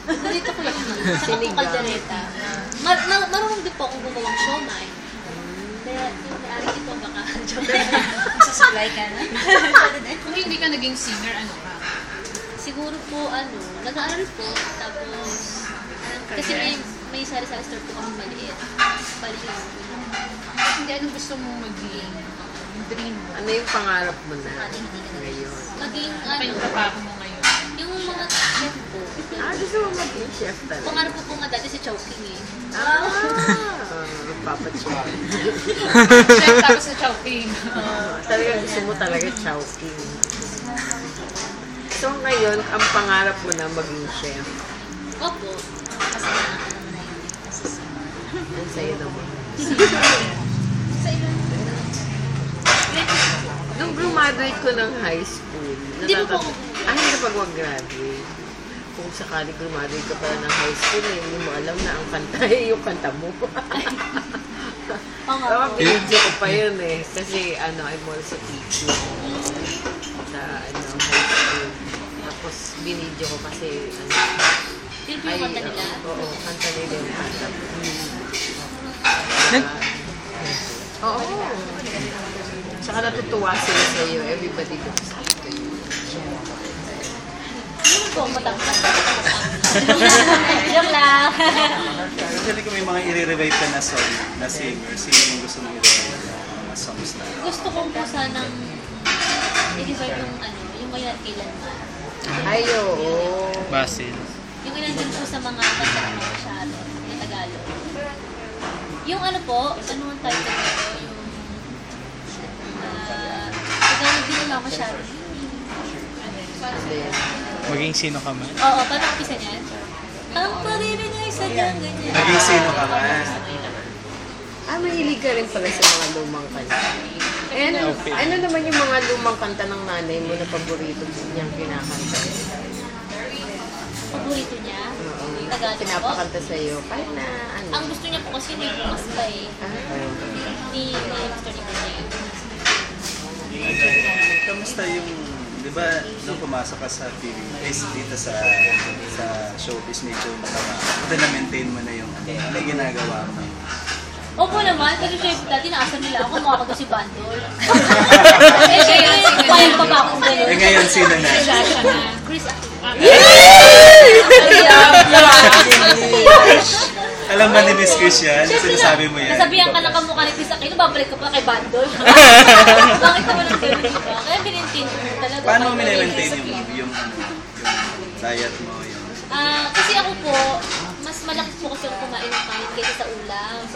Ganito ko yung saka po kaldereta. Marunong din po akong gumawang siomay. Kaya yung may-ari dito baka Sa-supply ka na? Kung hindi ka naging singer, ano ka? siguro po nag-aaral po. Tapos, kasi may sari-sari store po kami maliit. Balik lang po. Hindi, anong gusto mong maging yung dream mo? Ano yung pangarap mo na ngayon? Maging Ano yung trabaho mo ngayon? yung mga chef po. Gusto mo maging chef talaga? Pangarap ko po nga dati si Chowking eh. Papa-chef. Chef tapos sa Chowking. Talaga gusto mo talaga chowking. So ngayon, ang pangarap mo na maging chef. Opo. Kasi nakakala mo na yun. Ang sa'yo naman. Sa ilan? Nung graduate ko ng high school, Hindi mo po hindi na pag mag-graduate. Kung sakali graduate ka pala ng high school, hindi mo alam na ang kanta yung kanta mo. Binidyo ko pa yun eh. Kasi I'm also teaching sa high school. Tapos binidyo ko kasi Yun po yung kanta nila? Oo, kanta nila yung kanta. Oo. Tsaka natutuwa sila sa iyo. Everybody looks up to you. Yun po ang matangkad. Joke lang. Actually, kung may mga i-revive ka na song na singer, sino yung gusto mong i-revive na mga songs na? Gusto ko po sanang i-revive yung ngayon at kailanman. Ay, oo. Basil. Yung ilan din po sa mga kanta ng mga masyado, na Tagalog. Yung ano po, ano ang title ko? Yung Tagalog din naman masyado. Maging sino ka man. Oo, paano ang pisa niyan? Ang pag-ibig ay sadyang ganyan. Naging sino ka man? Mahilig ka rin pala sa mga lumang kanta. Ano naman yung mga lumang kanta ng nanay mo na paborito niyang kinakanta? Paborito niya? Oo. Tagalog po? Pinapakanta sa'yo. Kahit na ano. Ang gusto niya po kasi yung mas by ni Mr. Nicolay. Kamusta yung, di ba, nung pumasok ka sa TV, dito sa showbiz, medyo na-maintain mo na yung may ginagawa mo. Opo naman, kasi syempre dati naasan nila ako, mukha ko si Bandol. Syempre, kaya pa ba akong gano'n? Ngayon, sino na? Sasha na. Chris Aquino. Alam ba ni Miss Chris yan? Sinasabi mo yan? Nasabihan ka ng kamukha ni Chris Aquino, babalik ka pa kay Bandol. Bakit naman ang gano'n, diba? Kaya binintin ko talaga. Paano mo minamaintain yung diet mo? Kasi ako po, mas malaki po kasi ako kumain ng kanin kaysa sa ulam.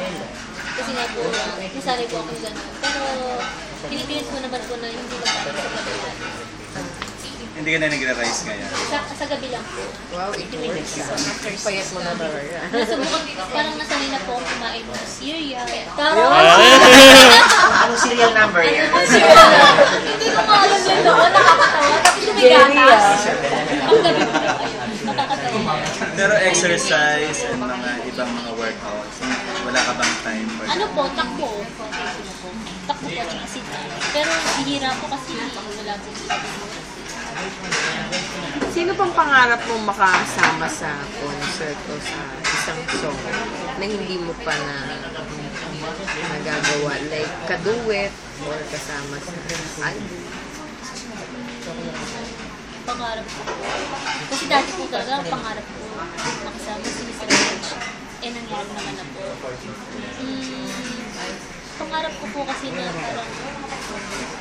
Kasi nga po, nasanay po ako gano'n. Pero, pinipilit ko naman po na hindi lang ako sa gabi lang. Hindi ka na nagra-rice ngayon? Sa gabi lang po. Wow, ituloy ka. Payat mo na talaga. Nasubukan, parang nasanay na po ako kumain ng cereal. Tama! Anong serial number yan? Hindi ko nga alam yun doon, nakakatawa. Tapos yung may gatas. Ang gabi ko na kayo. Nakakatawa. Pero exercise and mga ibang mga workouts, wala ka bang time for Ano po, takbo. Takbo po, tsaka sita. Pero bihira po kasi wala po sa Sino pang pangarap mong makasama sa concert o sa isang song na hindi mo pa nagagawa? Like, kaduet or kasama sa album? Pangarap ko po. Kasi dati po talaga, pangarap ko makasama si Mr. Edge. Nangyari naman na po. Pangarap ko po kasi na parang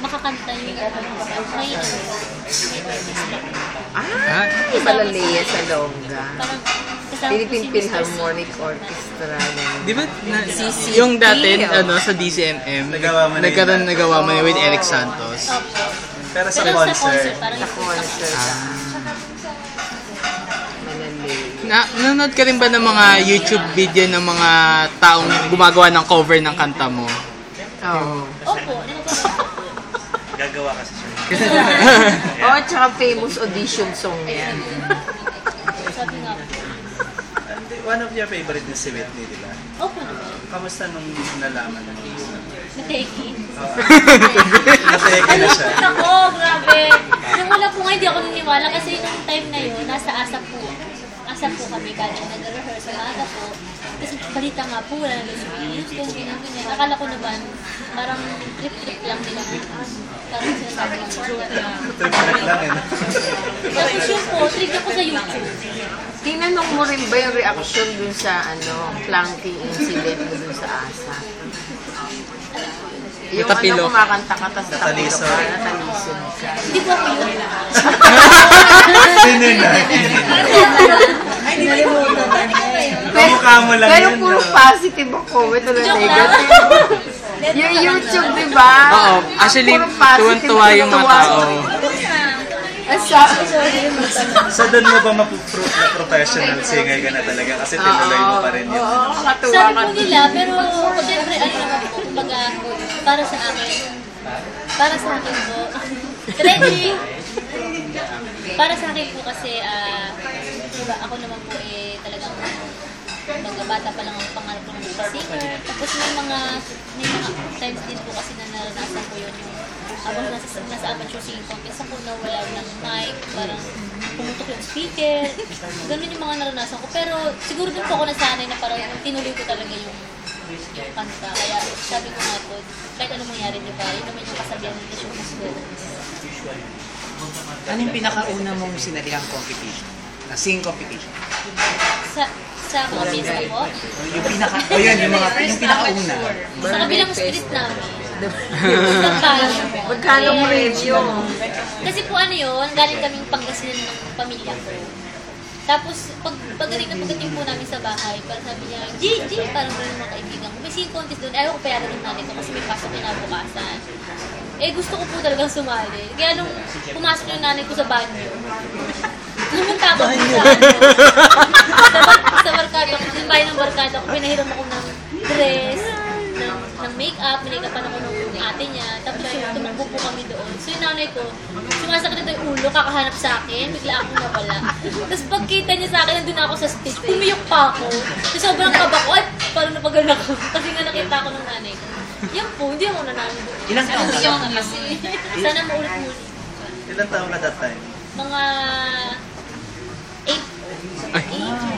makakanta yung may artist lang. Malalaya sa Longga. Parang kasama Philippine po si Mr. Philharmonic Orchestra. Di ba, yung dati, sa DCMM, nagawa mo na with Eric Santos. Opo. Pero sa Pero concert, parang Sa concert. Malalaya. Nanonood ka rin ba ng mga YouTube video ng mga taong gumagawa ng cover ng kanta mo? Oo. Opo, gagawa kasi siya. Oh, tsaka famous audition song yan. sabi nga po. One of your favorite is si Whitney, di ba? Opo naman. Kamusta nung nalaman na Mateki. Nateke na siya. Ako, grabe. Nung wala po nga, hindi ako niniwala kasi nung time na yun, nasa ASAP po. ASAP po kami kanya nag-rehearse sa maaga po. Tapos balita nga po, wala na Houston, ganyan. Akala ko naman, parang trip-trip lang nila. Parang sinasabi ko, joke lang. Trip-trip lang eh. Tapos yun po, trip ako sa YouTube. Tinanong mo rin ba yung reaction dun sa clunky incident mo dun sa ASA? Yung Tapilo. kumakanta ka, tas Nataliso. tapilo ka, nataliso ka. Hindi po ako yun. Sino na? Ay, nalimutan na Kamukha mo lang Pero yun. puro no? positive ang comment, wala Joke negative. Yung YouTube, di ba? Oo, actually, Puro positive, tuwan-tuwa yung mga tuwa. tao. So doon mo ba mapuprove na professional singer ka na talaga kasi tinuloy mo pa rin yun? Oo, katuwa Sabi ka. po nila, pero siyempre, ano naman po, kumbaga, para sa akin po, ready? Para sa akin po kasi, diba, ako naman po talagang mga bata pa lang ang pangarap ko ng singer. Tapos may mga times din po kasi na naranasan ko yun yung habang nasa amateur singing contest ako na wala ng mic, parang pumutok yung speaker. Ganun yung mga naranasan ko. Pero siguro din po ako nasanay na parang tinuloy ko talaga yung kanta. Kaya sabi ko nga po, kahit anong mangyari, di ba? Yun naman yung kasabihan ng show must go. Ano yung pinakauna mong sinalihang competition? Na singing competition? Sa mga pista po, Yung pinaka, o yun, yung pinakauna. sa kabilang street namin, sa bayan. Magkano mo review? Kasi po ano yun, galing kaming Pangasinan ng pamilya ko. Tapos, pagdating po namin sa bahay, parang sabi niya, G, parang gano'n mga kaibigan ko. May singing contest doon, ayaw ko payaran ng nanay ko kasi may pasok kinabukasan. Gusto ko po talagang sumali. Kaya nung pumasok yung nanay ko sa banyo, pumunta ako sa barkada ko, sa bahay ng barkada ko, pinahiram ako ng dress, ng make-up, minake-upan ako ng ate niya, tapos tumakbo po kami doon. So yung nanay ko, sumasakit ito yung ulo, kakahanap sa akin, bigla akong nawala. Tapos pagkita niya sa akin, nandun ako sa stage, pumiyok pa ako. Tapos sobrang kaba ko, ay, parang napagal ako. Kasi nga nakita ako ng nanay ko. Yan po, hindi ako nanalo doon. Ilang taon ka lang? Kasi, sana maulit-ulit. Ilan taon ka that time? Mga 8.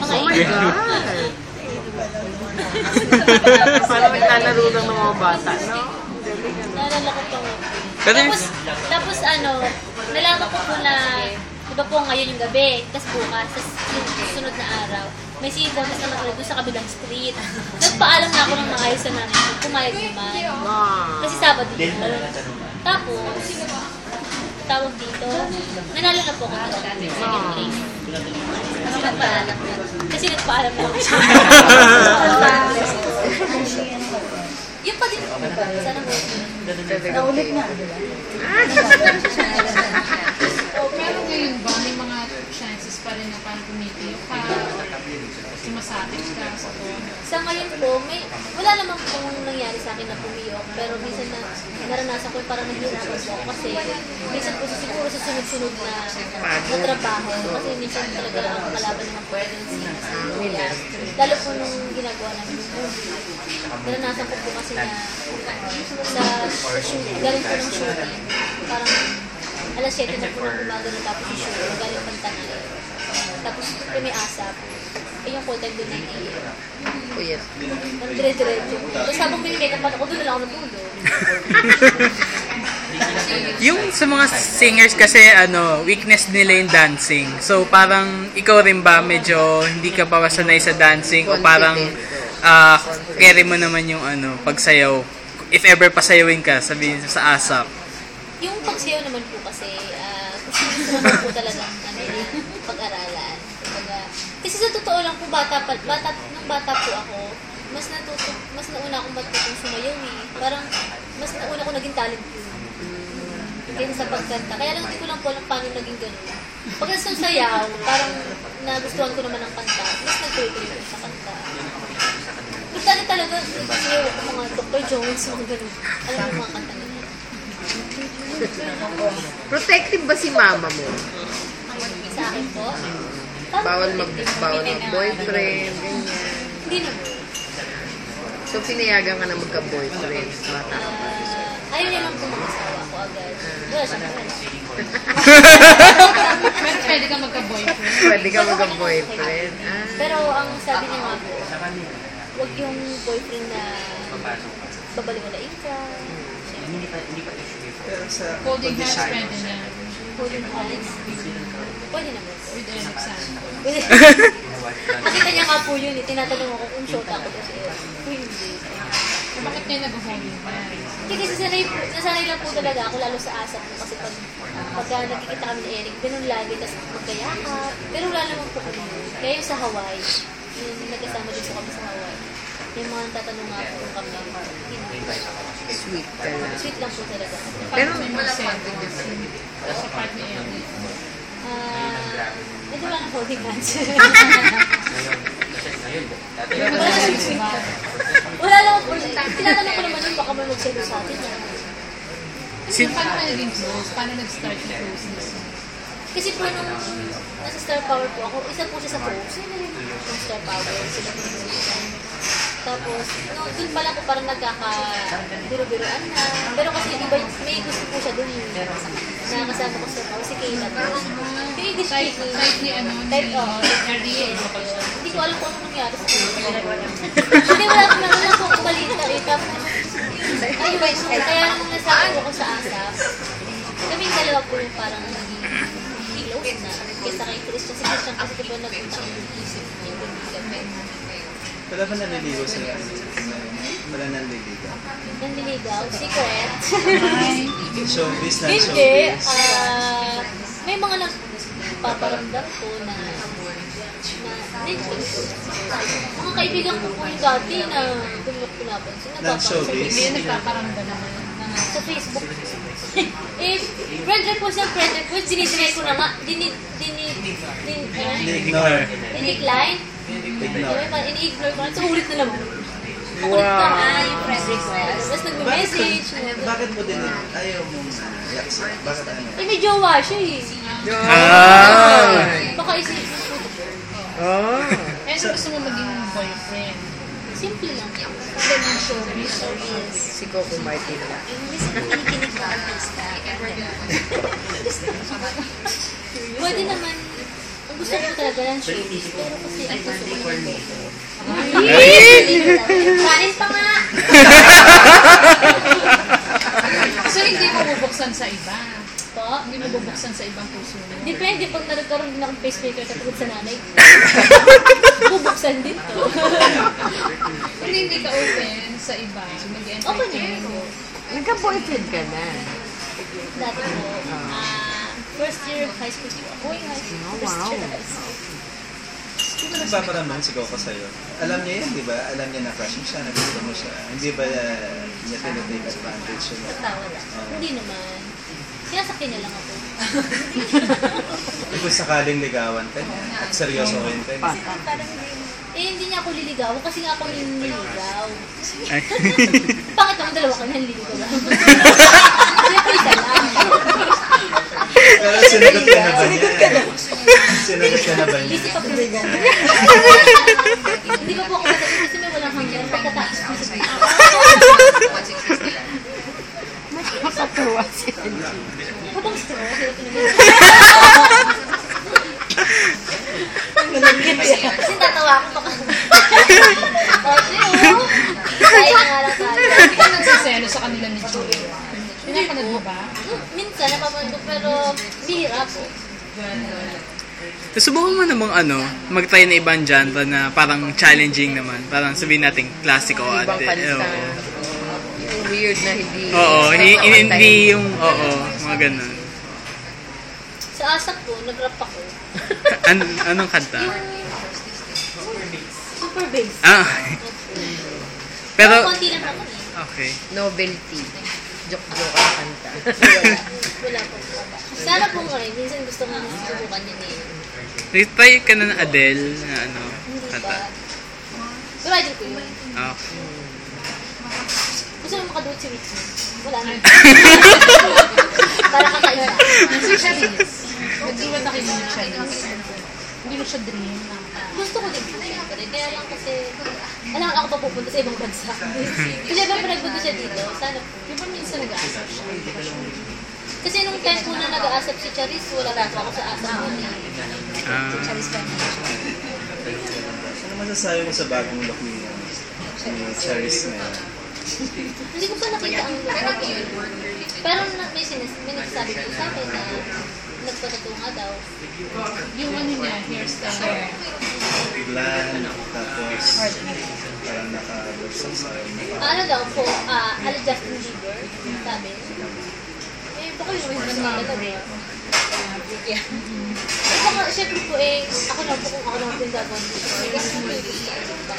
Mga 8. Parang naglalaro lang ng mga bata, no? Naalala ko po. Pero Tapos nalaman ko po na, diba po ngayon yung gabi, tapos bukas, tapos yung sunod na araw, may singing contest naman ulit doon sa kabilang street. Nagpaalam na ako ng maayos sa nanay ko, pumayag naman. Kasi Sabado dito. Tapos, tawag dito, nanalo na po ako doon, second place. Nagpaalam na. Kasi nagpaalam na ako. Yun pa din. Sana mo. Naulit nga. Pero ngayon ba, may mga chances pa rin na parang pumitiyo ka, sumasabit ka sa tono? Sa ngayon po, wala naman pong nangyari sa akin na pumiyok. Pero minsan na naranasan ko parang naghihirapan po ako. Kasi minsan po siguro sa sunod-sunod na trabaho. Kasi minsan talaga ang kalaban naman po yung singers. Lalo po nung ginagawa namin yung movie. Naranasan ko po kasi na sa shooting, galing po ng shooting. Parang alas 7 na po ng umaga na tapos yung shooting, galing Pantanay. Tapos may ASAP. Yung call time doon na Yes. ang dire-diretso. Tapos habang binimake up ako, doon na lang ako natulog. yung sa mga singers kasi weakness nila yung dancing. So parang ikaw rin ba medyo hindi ka pa sanay sa dancing o parang carry mo naman yung pagsayaw? If ever pasayawin ka, sabihin sa ASAP. Yung pagsayaw naman po kasi, gusto naman po talagang pag-aralan. Kasi sa totoo lang po, nung bata po ako, mas nauna akong matutong sumayaw eh. Parang, mas nauna ako naging talent ko. Kaysa sa pagkanta. Kaya lang hindi ko lang po alam paano naging ganun. Pagka sa sayaw, parang nagustuhan ko naman ang kanta. Mas nagtuloy ko sa kanta. Punta na talaga, sayaw ko mga Dr. Jones, mga ganun. Alam mo yung mga kanta nila. Protective ba si mama mo? Sa akin po, Bawal mag-boyfriend, ganyan. hindi naman. So, pinayagan ka na magka-boyfriend. Bata ka pa. Ayaw niya lang po mag-asawa ko agad. Wala siya pala. Pero pwede ka magka-boyfriend. Pwede ka magka-boyfriend. Pero ang sabi niya nga po, huwag yung boyfriend na babaliwalain ka. Pero sa Holding hands condition, pwede na. Holding hands. Pwede naman. With Alexander. Nakita niya nga po yun eh. Tinatanong ako kung short ako kasi. Hindi. Bakit kayo nag-holding hands? Hindi kasi nasanay lang po talaga ako lalo sa asap ko kasi pagka nagkikita kami ni Eric, ganun lagi, tapos magkayakap. Pero wala naman po kami. Kaya yung sa Hawaii, yung nagkasama din sa kami sa Hawaii, yung mga tatanong nga po kami, hindi. Sweet ka lang. Sweet lang po talaga. Pero May mga settings. Sa part ni Eric. Ito lang ang holding hands. Wala lang po. Tinatanong ko naman yun, baka may magselo sa atin. Paano ka naging close? Paano nag-start yung closeness? Kasi po nung nasa Star Power po ako, isa po siya sa post. Yung Star Power, sila po yung isa. Tapos, no, dun pa lang po parang nagkaka-biro-biroan na. Pero kasi iba, may gusto po siya dun. Na kasama ko sa Star Power, si Kayla po. Yung English speaking. Type ni ano, Type, Ariel. hindi ko alam kung ano nangyari sa kanya. Hindi, wala akong kumalita eh. Tapos, ayun, kaya nung nasabi ko sa ASAP, kami dalawa po yung parang naging close na. Kesa kay Christian. Si Christian kasi diba nag-unsang isip niya yung kami. wala ba naliligo sa wala naliligaw? Nanliligaw, secret. Showbiz na Hindi, showbiz. may mga nagpaparamdam ko na mga kaibigan ko po yung dati na pinapansin. Non-showbiz. Hindi yung nagpaparamdam naman. Sa Facebook. Eh, friend request ng friend request, dinideny ko na nga. Ignore. Dinecline. Ignore. Ini-ignore ko na. So, ulit na naman. Ulit ka nga yung friend request. Tapos nag-message. Bakit mo din ayaw mong yaksa? Bakit ano? Eh, may jowa siya eh. Baka isipin ko. Eh, so gusto mo maging boyfriend? Simple lang. Hindi ng showbiz or yes? Si Coco Martin lang. Pwede naman. Ang gusto ko talaga ng showbiz. Pero kasi ang gusto ko ng boyfriend. Kanin pa nga! So hindi mo bubuksan sa iba? Po? Hindi mo bubuksan sa ibang puso mo? Depende pag nagkaroon din akong pacemaker katulad sa nanay. Bubuksan din to. Hindi ka open sa iba, mag-entertain mo. Nagka-boyfriend ka na. Dati po, first year high school po. Going high school. First year high school. Sino nagpaparamdam si Coco sa'yo? Alam niya yan, di ba? Alam niya na crush mo siya, nagusto mo siya. Hindi ba niya tinitake advantage yun? Natawa lang. Hindi naman. Sinasakyan niya lang ako. Kung sakaling ligawan ka niya at seryosohin ka niya. Hindi niya ako liligaw kasi nga ako yung niligaw. Ay. Bakit ang dalawa ka naliligaw lang? Siyempre isa lang. Pero sinagot ka na ba niya? Sinagot ka na ba niya? Isip pa po. Hindi pa po ako masagot kasi may walang hanggang pagkataas ko sa video. Nakakatuwa si Angie. Habang straw, kasi tatawa ako baka. Okay, oh. Kaya na nga lang tayo. Hindi ka nagsiselo sa kanila ni Joey. Pinapanood mo ba? Minsan, napapanood ko, pero bihira po. Subukan mo namang mag-try na ibang genre na parang challenging naman. Parang sabihin natin classic o Ibang ate. kanta. Oo. Yung weird na hindi. Oo, nakakanta hindi yung, mga ganun. Sa asap ko, nag-rap ako. Anong kanta? Super bass. Pero, Konti lang naman eh. okay. Novelty. Joke-joke ang kanta. Wala po. Sana po nga rin. Minsan gusto ko subukan yun eh. Try ka na ng Adele na Hindi kanta. ba? Pero idol ko yun. Okay. Gusto mo makaduot si Whitney. Wala na. Para kakaiba. Si Charisse. Nagdiwan na kayo ni Charisse. Hindi mo siya dream. Gusto ko din po syempre. Kaya lang kasi, alam ako pa pupunta sa ibang bansa. Kasi ba nagpunta siya dito, sana po. Di ba minsan nag-aasap siya? Kasi nung time po na nag-aasap si Charis, wala na ako sa asap mo niya. Charis pa niya. Ano masasabi mo sa bagong look ni Charis na yun? Hindi ko pa nakita ang look. Pero may nagsasabi ko sa akin na nagpatato nga daw. Yung ano niya, hairstyle. Biglaan, tapos parang nakabagsak sa Ano daw po, ala Justin Bieber, sabi. Eh, baka yun naman yung talaga eh. Yeah. Baka, syempre po eh, ako na po kung ako naman po yung gagawin ko. Kasi po yung gusto ko.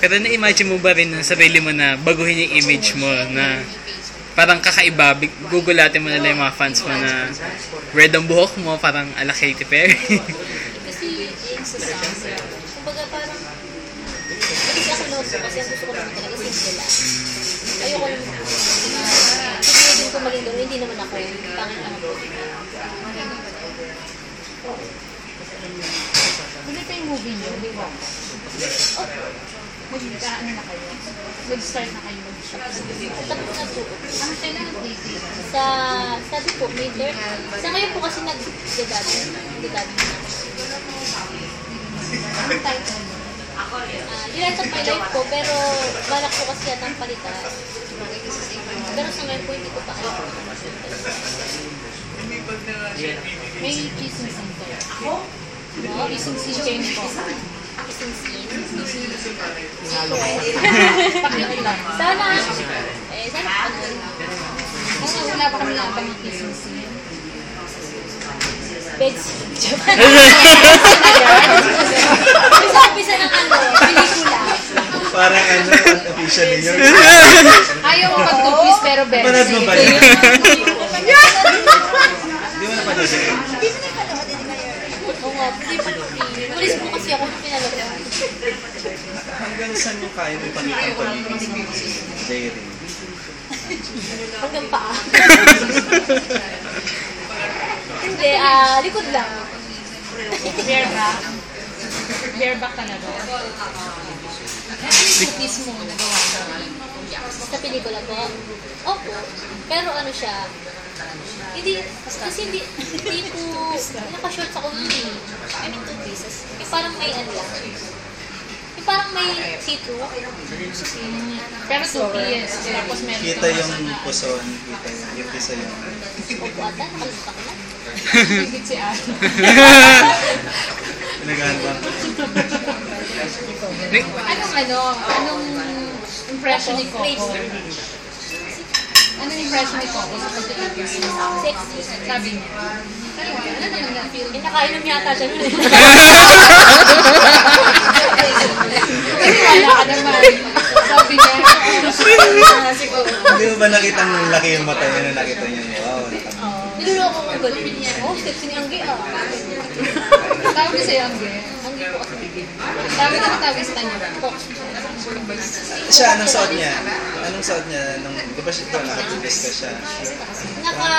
Pero na-imagine mo ba rin ng sarili mo na baguhin yung image mo na parang kakaiba, gugulatin mo na lang yung mga fans mo na red ang buhok mo, parang ala Katy Perry. Kasi, kumbaga parang, kasi ako noon po, kasi ang gusto ko naman talaga simple lang. Ayoko naman po. Kasi din ko maging gano'n, hindi naman ako, pangit naman po. Hindi pa yung movie niyo, may walk. Ano na kayo? Nag-start na kayo mag-shop. Tapos na po. Ang kailan nag-dating? Sabi po, may third. Sa ngayon po kasi nag-dedabi na. Ang title niyo? Unite of My Life po, pero balak po kasi yan ang palitan. Pero sa ngayon po, hindi ko pa alam. May kissing scene kayo. Kissing scene kayo ni Coco. Kissing scene. Pakiulan. Sana, sana ano. Kasi wala pa kami nakapang ng kissing scene. Bed scene. Umpisa ng ano, pelikula. parang official yun. Ayaw mo mag-two-piece pero best. Manood mo ba yun? Hindi mo napanood yun. Oo nga, hindi pa pulis po kasi ako nung pinalabas. Hanggang saan yung kaya mo ipakita ang pagiging daring? Hanggang paa. Hindi, likod lang. Bareback. Bareback talaga. Ano yung two-piece mo nagawa mo? Sa pelikula po. Opo. Pero ano siya, hindi, kasi hindi po, naka-short ako hindi. I mean, 2 pieces. Yung parang may ano lang. Yung parang may see-through. Pero two-piece. Tapos meron Kita yung puson, kita yung isa yung... Opo ata, nakalimutan ko na. Higit si Ari. Pinaganda. Anong impression ni Coco? Anong impression ni Coco sa pagka-interview? Sexy. Sabi niya. Ano naman na-feel? Nakainom yata siya nun. Kasi wala ka naman. Sabi niya. Hindi mo ba nakita ang laki yung mata niya na nakita niya? Wow, Niluloko ko gano'n. Oh, sexy ni Angge ah. Tawag niya sa'yo, Angge. Angge po kasi. Tawag na tawag sa kanya. siya, anong suot niya? Anong suot niya? Nung, di ba siya ito, nakabugas ka siya? Naka,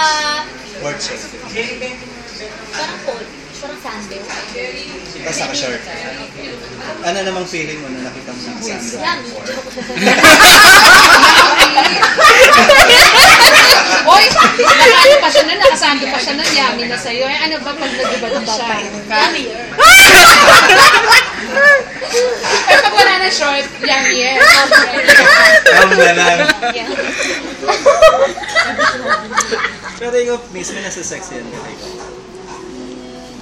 Word shirt. parang cold. Parang sando. Tapos naka-short. Ano namang feeling mo na nakita mo ng sando? Yan. Oy! Nakaano pa siya nun, nakasando pa siya nun, yummy na sa'yo. Eh, ano ba pag nag-iba na siya? Yummier. Eh, pag wala na short, yummier. Tama na lang. Yeah. Pero ikaw mismo nasa sexy yan kay ko.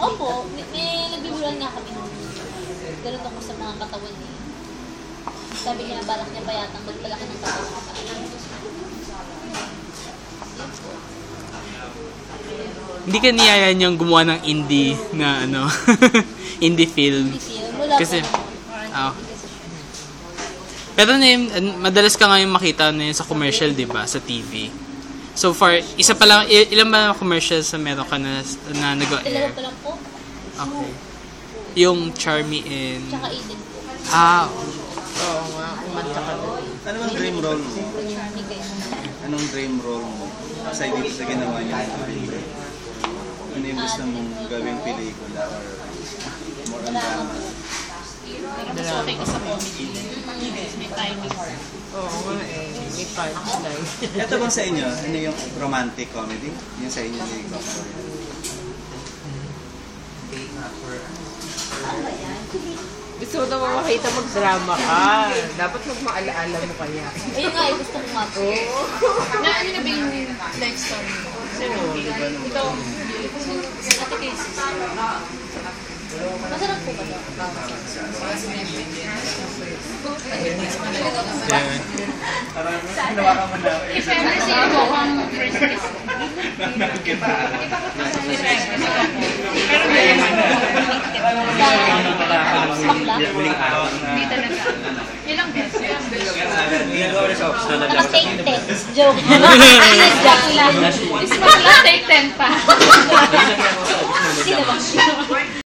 Opo, may nagbibulan nga kami nung ganun ako sa mga katawan niya. Sabi niya, balak niya pa yata magpalaki ng katawan. Hindi ka niyayan yung gumawa ng indie na ano, indie film. Wala Kasi, po. pero na yun, madalas ka ngayon makita na yun sa commercial, di ba? Sa TV. So far, isa pa lang, ilan ba na commercials na meron ka na nag-air? Dalawa pa lang po. Okay. Yung Charmy and... Tsaka Eden po. Oo nga, kumanta ka doon. Ano bang dream role mo? Charming kayo. Anong dream role mo? Sa dito sa ginawa niya? Ano yung gusto mong gawing pelikula or more on drama? Pero mas okay ka sa comedy. May timing. Oo nga eh. May punchline. Ito bang sa inyo, ano yung romantic comedy? Yung sa inyo ni Coco? Gusto mo naman makita mag-drama ka. Dapat magmaalaala mo kaya. Ayun nga, gusto ko nga po. Na ano na ba yung life story mo? Ito, Ate Casey. Masarap po ba ito? Parang ginawa ka mo na. if ever si Ito ang first kiss. Pero may hindi talaga. Ilang beses? Mga take 10. Joke. Joke lang. Is mag take 10 pa. Sino ba?